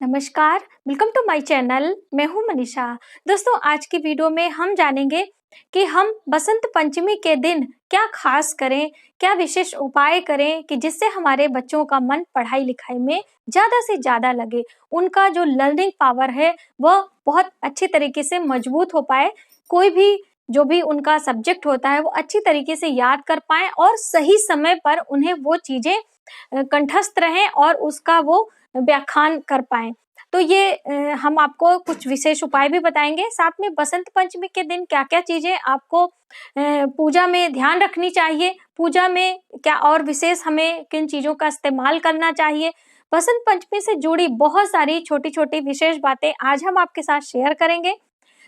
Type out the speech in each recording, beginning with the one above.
नमस्कार, welcome to my channel. मैं हूं मनीषा। दोस्तों, आज की वीडियो में हम जानेंगे कि हम बसंत पंचमी के दिन क्या खास करें, क्या विशेष उपाय करें कि जिससे हमारे बच्चों का मन पढ़ाई लिखाई में ज़्यादा से ज़्यादा लगे, उनका जो लर्निंग पावर है वह बहुत अच्छी तरीके से मजबूत हो पाए, कोई भी जो भी उनका सब्जेक्ट होता है वो अच्छी तरीके से याद कर पाएँ और सही समय पर उन्हें वो चीज़ें कंठस्थ रहें और उसका वो व्याख्यान कर पाएँ। तो ये हम आपको कुछ विशेष उपाय भी बताएँगे, साथ में बसंत पंचमी के दिन क्या-क्या चीज़ें आपको पूजा में ध्यान रखनी चाहिए, पूजा में क्या और विशेष हमें किन चीज़ों का इस्तेमाल करना चाहिए। बसंत पंचमी से जुड़ी बहुत सारी छोटी-छोटी विशेष बातें आज हम आपके साथ शेयर करेंगे।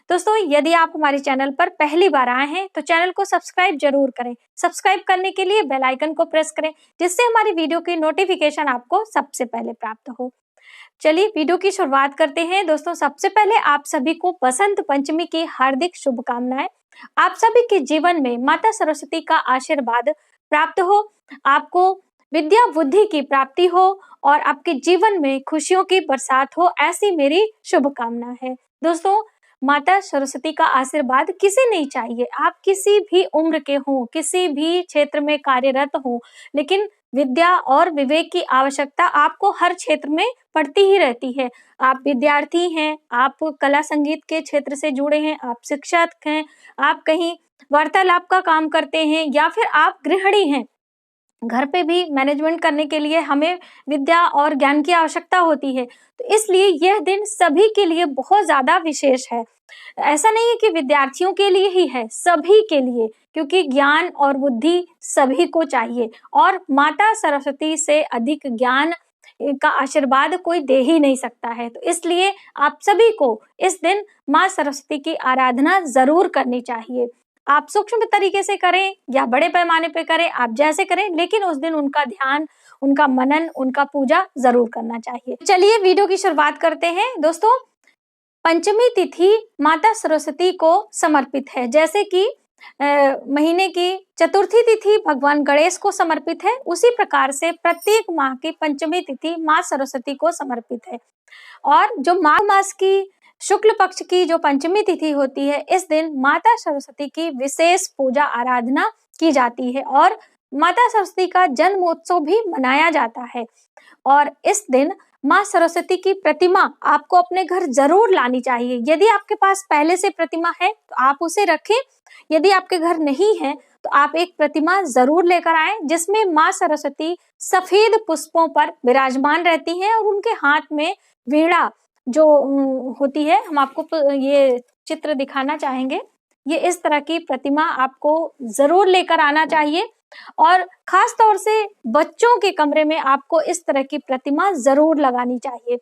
दोस्तों, यदि आप हमारे चैनल पर पहली बार आए हैं तो चैनल को सब्सक्राइब जरूर करें। सब्सक्राइब करने के लिए बेल आइकन को प्रेस करें, जिससे हमारी वीडियो की नोटिफिकेशन आपको सबसे पहले प्राप्त हो। चलिए वीडियो की शुरुआत करते हैं। दोस्तों, सबसे पहले आप सभी को बसंत पंचमी की हार्दिक शुभकामनाएं। आप सभी के जीवन में माता सरस्वती का आशीर्वाद प्राप्त हो, आपको विद्या बुद्धि की प्राप्ति हो और आपके जीवन में खुशियों की बरसात हो, ऐसी मेरी शुभकामना है। दोस्तों, माता सरस्वती का आशीर्वाद किसे नहीं चाहिए। आप किसी भी उम्र के हों, किसी भी क्षेत्र में कार्यरत हों, लेकिन विद्या और विवेक की आवश्यकता आपको हर क्षेत्र में पड़ती ही रहती है। आप विद्यार्थी हैं, आप कला संगीत के क्षेत्र से जुड़े हैं, आप शिक्षक हैं, आप कहीं वार्तालाप का काम करते हैं या फिर आप गृहिणी हैं। घर पे भी मैनेजमेंट करने के लिए हमें विद्या और ज्ञान की आवश्यकता होती है। तो इसलिए यह दिन सभी के लिए बहुत ज़्यादा विशेष है। ऐसा नहीं है कि विद्यार्थियों के लिए ही है, सभी के लिए, क्योंकि ज्ञान और बुद्धि सभी को चाहिए और माता सरस्वती से अधिक ज्ञान का आशीर्वाद कोई दे ही नहीं सकता है। तो इसलिए आप सभी को इस दिन माँ सरस्वती की आराधना ज़रूर करनी चाहिए। आप सूक्ष्म तरीके से करें या बड़े पैमाने पे करें, आप जैसे करें, लेकिन उस दिन उनका ध्यान, उनका मनन, उनका पूजा ज़रूर करना चाहिए। चलिए वीडियो की शुरुआत करते हैं। दोस्तों, पंचमी तिथि माता सरस्वती को समर्पित है। जैसे कि महीने की चतुर्थी तिथि भगवान गणेश को समर्पित है, उसी प्रकार से प्रत्येक माह की पंचमी तिथि माँ सरस्वती को समर्पित है। और जो माघ मास की शुक्ल पक्ष की जो पंचमी तिथि होती है, इस दिन माता सरस्वती की विशेष पूजा आराधना की जाती है और माता सरस्वती का जन्मोत्सव भी मनाया जाता है। और इस दिन माँ सरस्वती की प्रतिमा आपको अपने घर जरूर लानी चाहिए। यदि आपके पास पहले से प्रतिमा है तो आप उसे रखें, यदि आपके घर नहीं है तो आप एक प्रतिमा जरूर लेकर आएं, जिसमें माँ सरस्वती सफेद पुष्पों पर विराजमान रहती हैं और उनके हाथ में वीणा जो होती है, हम आपको ये चित्र दिखाना चाहेंगे। ये इस तरह की प्रतिमा आपको जरूर लेकर आना चाहिए और खास तौर से बच्चों के कमरे में आपको इस तरह की प्रतिमा जरूर लगानी चाहिए।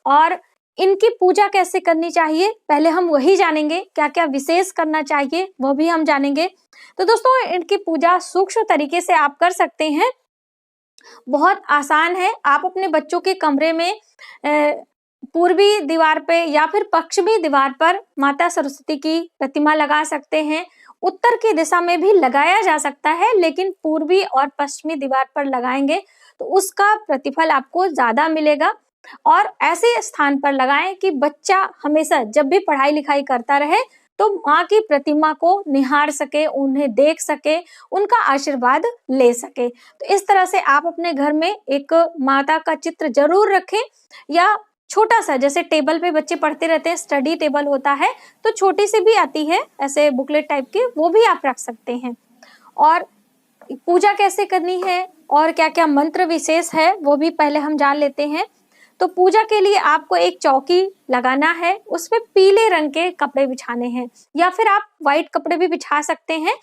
और इनकी पूजा कैसे करनी चाहिए, पहले हम वही जानेंगे। क्या क्या विशेष करना चाहिए वो भी हम जानेंगे। तो दोस्तों, इनकी पूजा सूक्ष्म तरीके से आप कर सकते हैं, बहुत आसान है। आप अपने बच्चों के कमरे में पूर्वी दीवार पे या फिर पश्चिमी दीवार पर माता सरस्वती की प्रतिमा लगा सकते हैं। उत्तर की दिशा में भी लगाया जा सकता है, लेकिन पूर्वी और पश्चिमी दीवार पर लगाएंगे तो उसका प्रतिफल आपको ज्यादा मिलेगा। और ऐसे स्थान पर लगाएं कि बच्चा हमेशा जब भी पढ़ाई लिखाई करता रहे तो माँ की प्रतिमा को निहार सके, उन्हें देख सके, उनका आशीर्वाद ले सके। तो इस तरह से आप अपने घर में एक माता का चित्र जरूर रखें, या छोटा सा, जैसे टेबल पे बच्चे पढ़ते रहते हैं, स्टडी टेबल होता है, तो छोटी सी भी आती है ऐसे बुकलेट टाइप के, वो भी आप रख सकते हैं। और पूजा कैसे करनी है और क्या क्या मंत्र विशेष है वो भी पहले हम जान लेते हैं। तो पूजा के लिए आपको एक चौकी लगाना है, उसपे पीले रंग के कपड़े बिछाने हैं, या फिर आप व्हाइट कपड़े भी बिछा सकते हैं।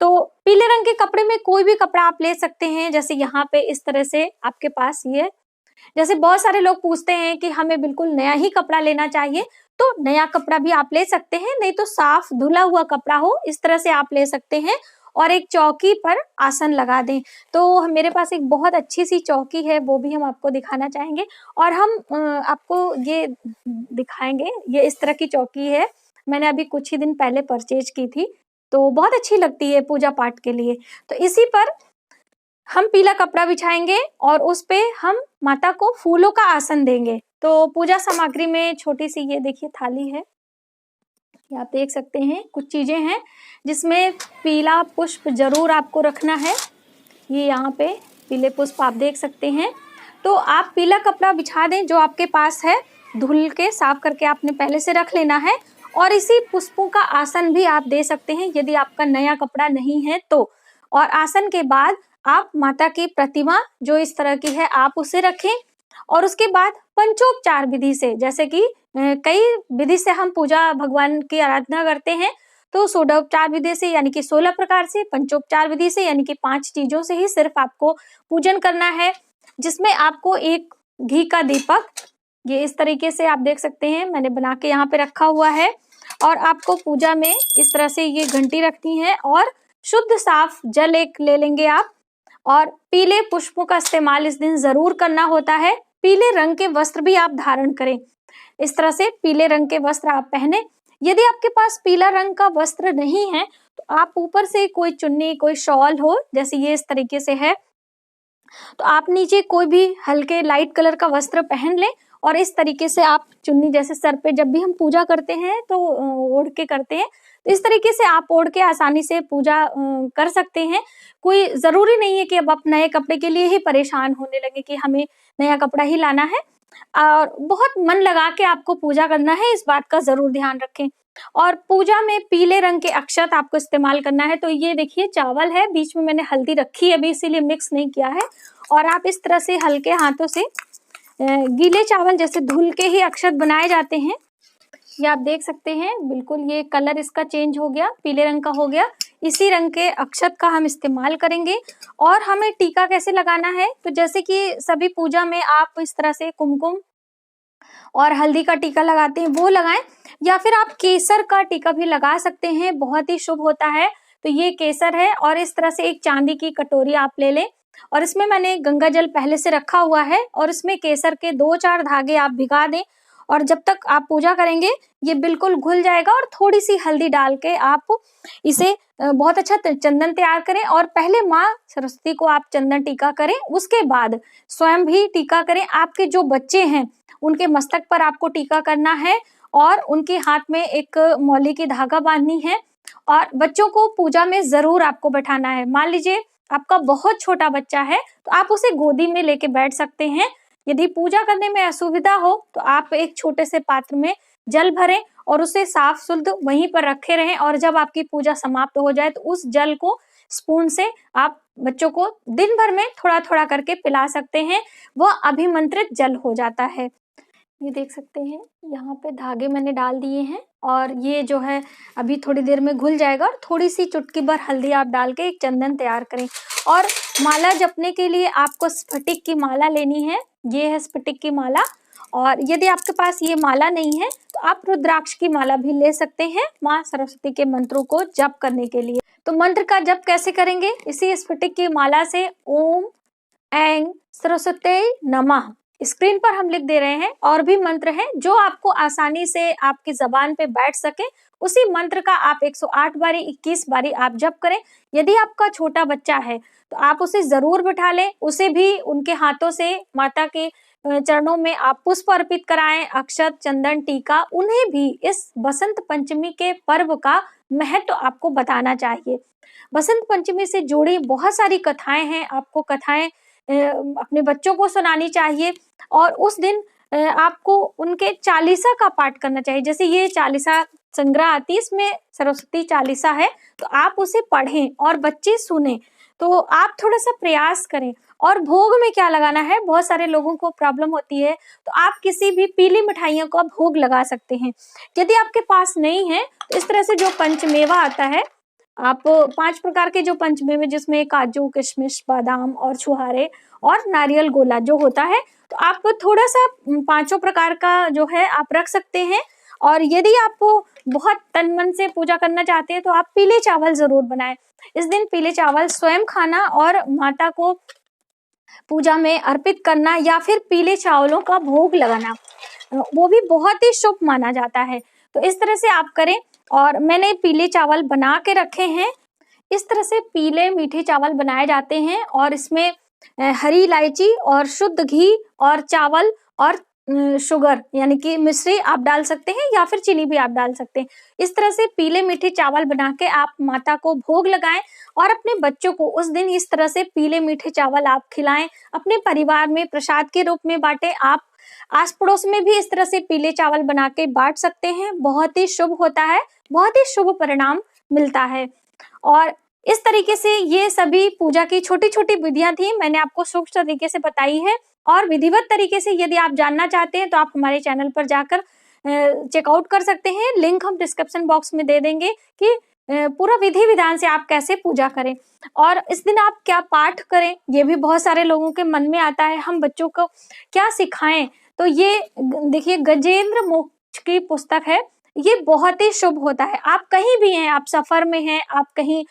तो पीले रंग के कपड़े में कोई भी कपड़ा आप ले सकते हैं, जैसे यहाँ पे इस तरह से आपके पास ये, जैसे बहुत सारे लोग पूछते हैं कि हमें बिल्कुल नया ही कपड़ा लेना चाहिए, तो नया कपड़ा भी आप ले सकते हैं, नहीं तो साफ धुला हुआ कपड़ा हो, इस तरह से आप ले सकते हैं। और एक चौकी पर आसन लगा दें। तो मेरे पास एक बहुत अच्छी सी चौकी है, वो भी हम आपको दिखाना चाहेंगे और हम आपको ये दिखाएंगे। ये इस तरह की चौकी है, मैंने अभी कुछ ही दिन पहले परचेज की थी, तो बहुत अच्छी लगती है पूजा पाठ के लिए। तो इसी पर हम पीला कपड़ा बिछाएंगे और उस पे हम माता को फूलों का आसन देंगे। तो पूजा सामग्री में छोटी सी ये देखिए थाली है, ये आप देख सकते हैं कुछ चीजें हैं जिसमें पीला पुष्प जरूर आपको रखना है। ये यहाँ पे पीले पुष्प आप देख सकते हैं। तो आप पीला कपड़ा बिछा दें जो आपके पास है, धुल के साफ करके आपने पहले से रख लेना है। और इसी पुष्पों का आसन भी आप दे सकते हैं यदि आपका नया कपड़ा नहीं है तो। और आसन के बाद आप माता की प्रतिमा जो इस तरह की है आप उसे रखें। और उसके बाद पंचोपचार विधि से, जैसे कि कई विधि से हम पूजा भगवान की आराधना करते हैं, तो षोडोपचार विधि से यानी कि 16 प्रकार से, पंचोपचार विधि से यानी कि 5 चीजों से ही सिर्फ आपको पूजन करना है। जिसमें आपको एक घी का दीपक, ये इस तरीके से आप देख सकते हैं मैंने बना के यहाँ पे रखा हुआ है। और आपको पूजा में इस तरह से ये घंटी रखनी है और शुद्ध साफ जल एक ले लेंगे आप। और पीले पुष्पों का इस्तेमाल इस दिन जरूर करना होता है। पीले रंग के वस्त्र भी आप धारण करें, इस तरह से पीले रंग के वस्त्र आप पहने। यदि आपके पास पीला रंग का वस्त्र नहीं है तो आप ऊपर से कोई चुन्नी, कोई शॉल हो, जैसे ये इस तरीके से है, तो आप नीचे कोई भी हल्के लाइट कलर का वस्त्र पहन लें। और इस तरीके से आप चुन्नी, जैसे सर पे जब भी हम पूजा करते हैं तो ओढ़ के करते हैं, तो इस तरीके से आप ओढ़ के आसानी से पूजा कर सकते हैं। कोई जरूरी नहीं है कि अब आप नए कपड़े के लिए ही परेशान होने लगे कि हमें नया कपड़ा ही लाना है। और बहुत मन लगा के आपको पूजा करना है, इस बात का जरूर ध्यान रखें। और पूजा में पीले रंग के अक्षत आपको इस्तेमाल करना है। तो ये देखिए चावल है, बीच में मैंने हल्दी रखी है अभी, इसीलिए मिक्स नहीं किया है। और आप इस तरह से हल्के हाथों से गीले चावल जैसे धुल के ही अक्षत बनाए जाते हैं, ये आप देख सकते हैं। बिल्कुल ये कलर इसका चेंज हो गया, पीले रंग का हो गया। इसी रंग के अक्षत का हम इस्तेमाल करेंगे। और हमें टीका कैसे लगाना है, तो जैसे कि सभी पूजा में आप इस तरह से कुमकुम और हल्दी का टीका लगाते हैं वो लगाएं, या फिर आप केसर का टीका भी लगा सकते हैं, बहुत ही शुभ होता है। तो ये केसर है और इस तरह से एक चांदी की कटोरी आप ले लें और इसमें मैंने गंगा जल पहले से रखा हुआ है और इसमें केसर के 2-4 धागे आप भिगा दें। और जब तक आप पूजा करेंगे ये बिल्कुल घुल जाएगा। और थोड़ी सी हल्दी डाल के आप इसे बहुत अच्छा चंदन तैयार करें। और पहले माँ सरस्वती को आप चंदन टीका करें, उसके बाद स्वयं भी टीका करें। आपके जो बच्चे हैं उनके मस्तक पर आपको टीका करना है और उनके हाथ में एक मौली की धागा बांधनी है। और बच्चों को पूजा में जरूर आपको बैठाना है। मान लीजिए आपका बहुत छोटा बच्चा है तो आप उसे गोदी में लेके बैठ सकते हैं। यदि पूजा करने में असुविधा हो तो आप एक छोटे से पात्र में जल भरें और उसे साफ शुद्ध वहीं पर रखे रहें। और जब आपकी पूजा समाप्त हो जाए तो उस जल को स्पून से आप बच्चों को दिन भर में थोड़ा थोड़ा करके पिला सकते हैं, वह अभिमंत्रित जल हो जाता है। ये देख सकते हैं यहाँ पे धागे मैंने डाल दिए हैं और ये जो है अभी थोड़ी देर में घुल जाएगा। और थोड़ी सी चुटकी भर हल्दी आप डाल के एक चंदन तैयार करें। और माला जपने के लिए आपको स्फटिक की माला लेनी है, ये है स्फटिक की माला। और यदि आपके पास ये माला नहीं है तो आप रुद्राक्ष की माला भी ले सकते हैं माँ सरस्वती के मंत्रों को जप करने के लिए। तो मंत्र का जप कैसे करेंगे, इसी स्फटिक की माला से ओम ऐं सरस्वती नमः स्क्रीन पर हम लिख दे रहे हैं। और भी मंत्र हैं जो आपको आसानी से आपकी जबान पे बैठ सके, उसी मंत्र का आप 108 बारी 21 बारी आप जप करें। यदि आपका छोटा बच्चा है तो आप उसे जरूर बिठा लें, उसे भी उनके हाथों से माता के चरणों में आप पुष्प अर्पित कराएं, अक्षत चंदन टीका। उन्हें भी इस बसंत पंचमी के पर्व का महत्व आपको बताना चाहिए। बसंत पंचमी से जुड़ी बहुत सारी कथाएं हैं, आपको कथाएं अपने बच्चों को सुनानी चाहिए। और उस दिन आपको उनके चालीसा का पाठ करना चाहिए। जैसे ये चालीसा संग्रह आती है, इसमें सरस्वती चालीसा है, तो आप उसे पढ़ें और बच्चे सुने। तो आप थोड़ा सा प्रयास करें। और भोग में क्या लगाना है, बहुत सारे लोगों को प्रॉब्लम होती है, तो आप किसी भी पीली मिठाइयों का भोग लगा सकते हैं। यदि आपके पास नहीं है तो इस तरह से जो पंचमेवा आता है, आप 5 प्रकार के जो पंचमेवे, जिसमें काजू किशमिश बादाम और छुहारे और नारियल गोला जो होता है, तो आप थोड़ा सा 5 प्रकार का जो है आप रख सकते हैं। और यदि आप बहुत तन मन से पूजा करना चाहते हैं तो आप पीले चावल जरूर बनाएं। इस दिन पीले चावल स्वयं खाना और माता को पूजा में अर्पित करना या फिर पीले चावलों का भोग लगाना, वो भी बहुत ही शुभ माना जाता है। तो इस तरह से आप करें। और मैंने पीले चावल बना के रखे हैं। इस तरह से पीले मीठे चावल बनाए जाते हैं और इसमें हरी इलायची और शुद्ध घी और चावल और शुगर यानी कि मिश्री आप डाल सकते हैं या फिर चीनी भी आप डाल सकते हैं। इस तरह से पीले मीठे चावल बना के आप माता को भोग लगाएं और अपने बच्चों को उस दिन इस तरह से पीले मीठे चावल आप खिलाएं। अपने परिवार में प्रसाद के रूप में बांटें। आप आस पड़ोस में भी इस तरह से पीले चावल बना के बांट सकते हैं। बहुत ही शुभ होता है, बहुत ही शुभ परिणाम मिलता है। और इस तरीके से ये सभी पूजा की छोटी छोटी विधियां थी, मैंने आपको सूक्ष्म तरीके से बताई है। और विधिवत तरीके से यदि आप जानना चाहते हैं तो आप हमारे चैनल पर जाकर चेकआउट कर सकते हैं। लिंक हम डिस्क्रिप्शन बॉक्स में दे देंगे कि पूरा विधि विधान से आप कैसे पूजा करें और इस दिन आप क्या पाठ करें, ये भी बहुत सारे लोगों के मन में आता है। हम बच्चों को क्या सिखाएं, तो ये देखिए गजेंद्र मोक्ष की पुस्तक है, ये बहुत ही शुभ होता है। आप कहीं भी हैं, आप सफर में हैं, आप कहीं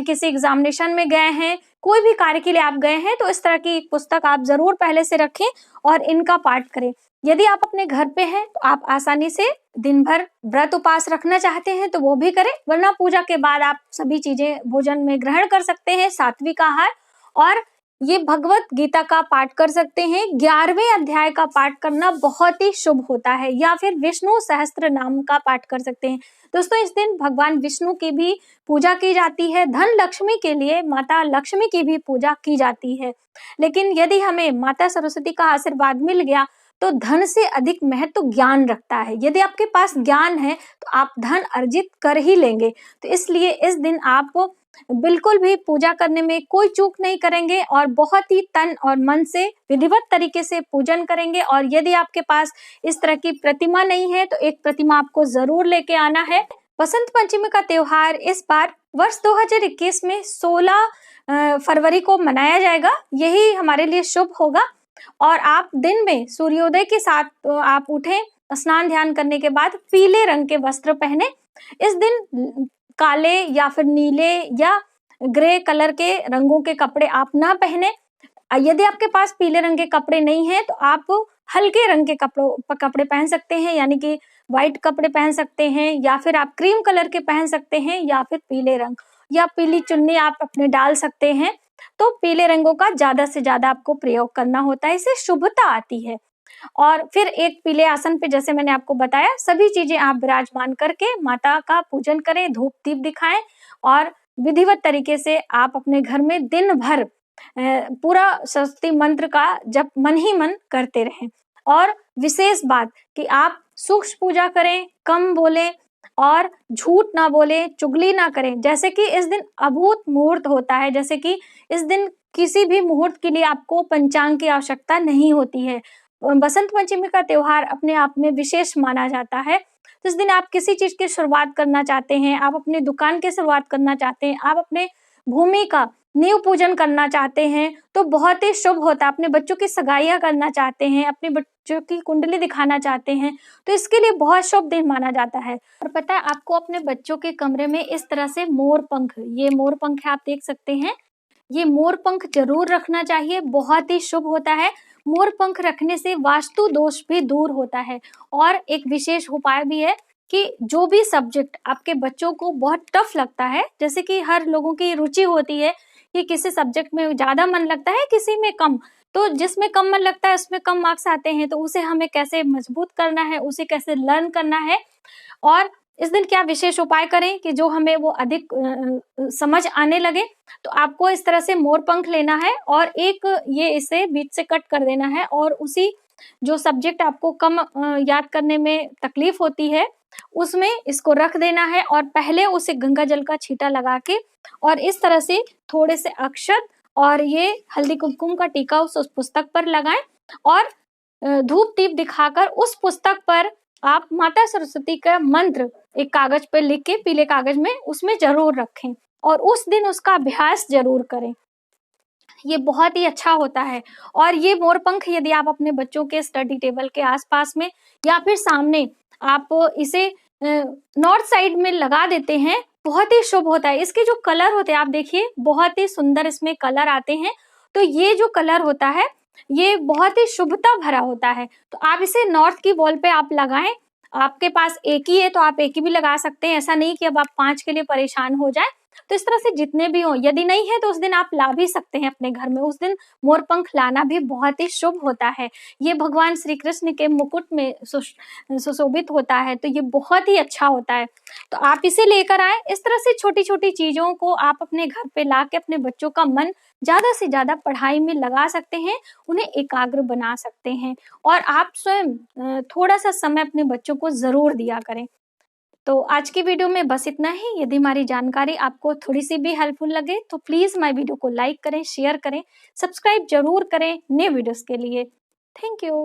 किसी एग्जामिनेशन में गए हैं, कोई भी कार्य के लिए आप गए हैं, तो इस तरह की पुस्तक आप जरूर पहले से रखें और इनका पाठ करें। यदि आप अपने घर पे हैं तो आप आसानी से दिन भर व्रत उपास रखना चाहते हैं तो वो भी करें, वरना पूजा के बाद आप सभी चीजें भोजन में ग्रहण कर सकते हैं, सात्विक आहार। और ये भगवत गीता का पाठ कर सकते हैं। 11वें अध्याय का पाठ करना बहुत ही शुभ होता है, या फिर विष्णु सहस्त्र नाम का पाठ कर सकते हैं। दोस्तों इस दिन भगवान विष्णु की भी पूजा की जाती है। धन लक्ष्मी के लिए माता लक्ष्मी की भी पूजा की जाती है। लेकिन यदि हमें माता सरस्वती का आशीर्वाद मिल गया तो धन से अधिक महत्व ज्ञान रखता है। यदि आपके पास ज्ञान है तो आप धन अर्जित कर ही लेंगे। तो इसलिए इस दिन आप बिल्कुल भी पूजा करने में कोई चूक नहीं करेंगे और बहुत ही तन और मन से विधिवत तरीके से पूजन करेंगे। और यदि आपके पास इस तरह की प्रतिमा नहीं है तो एक प्रतिमा आपको जरूर लेके आना है। बसंत पंचमी का त्योहार इस बार वर्ष 2021 में 16 फरवरी को मनाया जाएगा। यही हमारे लिए शुभ होगा। और आप दिन में सूर्योदय के साथ आप उठें, स्नान ध्यान करने के बाद पीले रंग के वस्त्र पहने। इस दिन काले या फिर नीले या ग्रे कलर के रंगों के कपड़े आप ना पहने। यदि आपके पास पीले रंग के कपड़े नहीं हैं तो आप हल्के रंग के कपड़े पहन सकते हैं, यानी कि व्हाइट कपड़े पहन सकते हैं, या फिर आप क्रीम कलर के पहन सकते हैं, या फिर पीले रंग या पीली चुन्नी आप अपने डाल सकते हैं। तो पीले रंगों का ज्यादा से ज्यादा आपको प्रयोग करना होता है, इससे शुभता आती है। और फिर एक पीले आसन पे, जैसे मैंने आपको बताया, सभी चीजें आप विराजमान करके माता का पूजन करें, धूप दीप दिखाएं और विधिवत तरीके से आप अपने घर में दिन भर पूरा सरस्वती मंत्र का जप मन ही मन करते रहें। और विशेष बात कि आप सूक्ष्म पूजा करें, कम बोलें और झूठ ना बोले, चुगली ना करें। जैसे कि इस दिन अभूत मुहूर्त होता है, जैसे कि इस दिन किसी भी मुहूर्त के लिए आपको पंचांग की आवश्यकता नहीं होती है। बसंत पंचमी का त्योहार अपने आप में विशेष माना जाता है। तो इस दिन आप किसी चीज की शुरुआत करना चाहते हैं, आप अपनी दुकान की शुरुआत करना चाहते हैं, आप अपने भूमि का नींव पूजन करना चाहते हैं तो बहुत ही शुभ होता है। अपने बच्चों की सगाइयां करना चाहते हैं, अपने बच्चों की कुंडली दिखाना चाहते हैं तो इसके लिए बहुत शुभ दिन माना जाता है। और पता है आपको अपने बच्चों के कमरे में इस तरह से मोर पंख, ये मोर पंख आप देख सकते हैं, ये मोर पंख जरूर रखना चाहिए, बहुत ही शुभ होता है। मोर पंख रखने से वास्तु दोष भी दूर होता है। और एक विशेष उपाय भी है कि जो भी सब्जेक्ट आपके बच्चों को बहुत टफ लगता है, जैसे कि हर लोगों की रुचि होती है कि किसी सब्जेक्ट में ज्यादा मन लगता है, किसी में कम, तो जिसमें कम मन लगता है उसमें कम मार्क्स आते हैं, तो उसे हमें कैसे मजबूत करना है, उसे कैसे लर्न करना है और इस दिन क्या विशेष उपाय करें कि जो हमें वो अधिक समझ आने लगे। तो आपको इस तरह से मोर पंख लेना है और एक ये इसे बीच से कट कर देना है और उसी जो सब्जेक्ट आपको कम याद करने में तकलीफ होती है उसमें इसको रख देना है और पहले उसे गंगा जल का छींटा लगा के और इस तरह से थोड़े से अक्षत और ये हल्दी कुमकुम का टीका उस पुस्तक पर लगाएं और धूप दीप दिखाकर उस पुस्तक पर आप माता सरस्वती का मंत्र एक कागज पे लिख के पीले कागज में उसमें जरूर रखें और उस दिन उसका अभ्यास जरूर करें। ये बहुत ही अच्छा होता है। और ये मोरपंख यदि आप अपने बच्चों के स्टडी टेबल के आसपास में या फिर सामने आप इसे नॉर्थ साइड में लगा देते हैं, बहुत ही शुभ होता है। इसके जो कलर होते हैं आप देखिए, बहुत ही सुंदर इसमें कलर आते हैं। तो ये जो कलर होता है ये बहुत ही शुभता भरा होता है। तो आप इसे नॉर्थ की वॉल पे आप लगाएं। आपके पास एक ही है तो आप एक ही भी लगा सकते हैं, ऐसा नहीं कि अब आप 5 के लिए परेशान हो जाए। तो इस तरह से जितने भी हो, यदि नहीं है तो उस दिन आप ला भी सकते हैं अपने घर में। उस दिन मोर पंख लाना भी बहुत ही शुभ होता है। ये भगवान श्री कृष्ण के मुकुट में सुशोभित होता है, तो ये बहुत ही अच्छा होता है। तो आप इसे लेकर आए। इस तरह से छोटी छोटी चीजों को आप अपने घर पे ला के अपने बच्चों का मन ज्यादा से ज्यादा पढ़ाई में लगा सकते हैं, उन्हें एकाग्र बना सकते हैं। और आप स्वयं थोड़ा सा समय अपने बच्चों को जरूर दिया करें। तो आज की वीडियो में बस इतना ही। यदि हमारी जानकारी आपको थोड़ी सी भी हेल्पफुल लगे तो प्लीज हमारी वीडियो को लाइक करें, शेयर करें, सब्सक्राइब जरूर करें नए वीडियोस के लिए। Thank you.